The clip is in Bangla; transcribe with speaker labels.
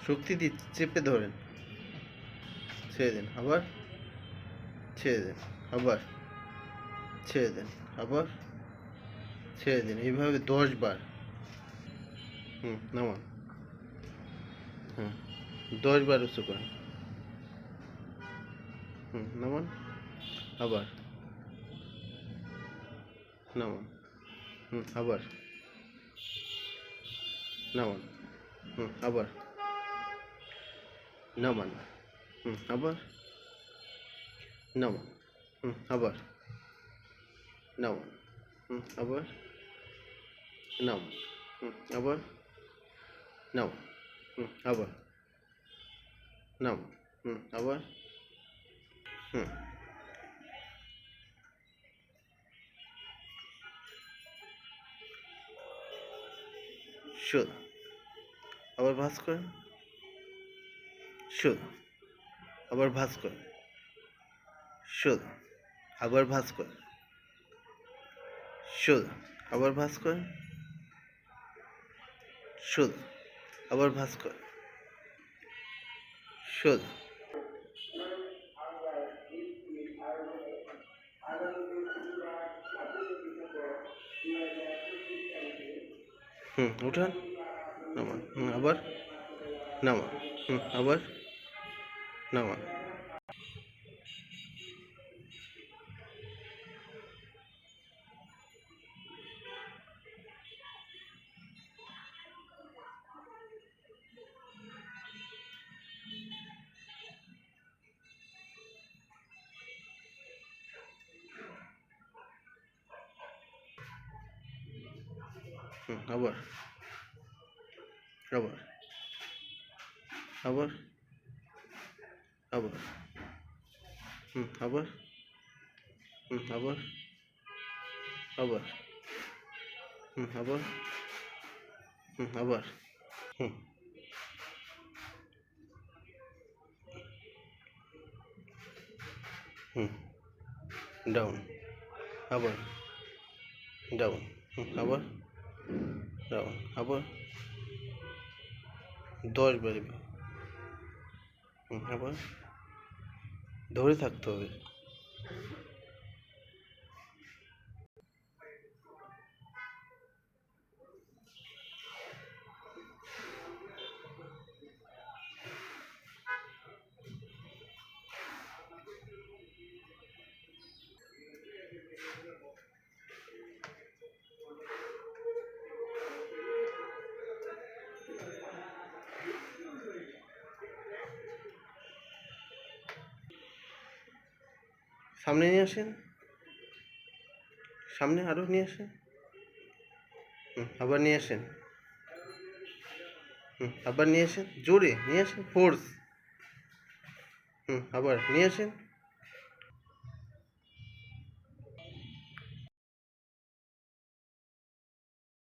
Speaker 1: শক্তি দিয়ে চেপে ধরেন, ছেড়ে দিন, আবার ছেড়ে দিন, আবার ছেড়ে দিন, আবার ছেড়ে দিন, এইভাবে 10 বার। নামান। 10 বার উঁচু করেন। নামান, আবার নামান, আবার নামান, আবার নামান, আবার নামান, আবার নামান, আবার নামান, আবার নামান, আবার নামান, আবার সোজা, আবার ভাঁজ করেন, সোজা, আবার ভাঁজ করেন, সোজা, আবার ভাঁজ করেন, সোজা, আবার ভাঁজ করেন, সোজা, আবার ভাঁজ করেন, সোজা। উঠান, নামান, আবার নামান, আবার নামান। আবার আবার আবার আবার আবার আবার আবার আবার আবার ডাউন, আবার ডাউন, আবার ডাউন, আবার 10 বার। আবার ধরে থাকতে হবে। সামনে নিয়ে আসেন, সামনে আরো নিয়ে আসেন, আবার নিয়ে আসেন, আবার নিয়ে আসেন, জোরে নিয়ে আসেন, ফোর্স, আবার নিয়ে আসেন।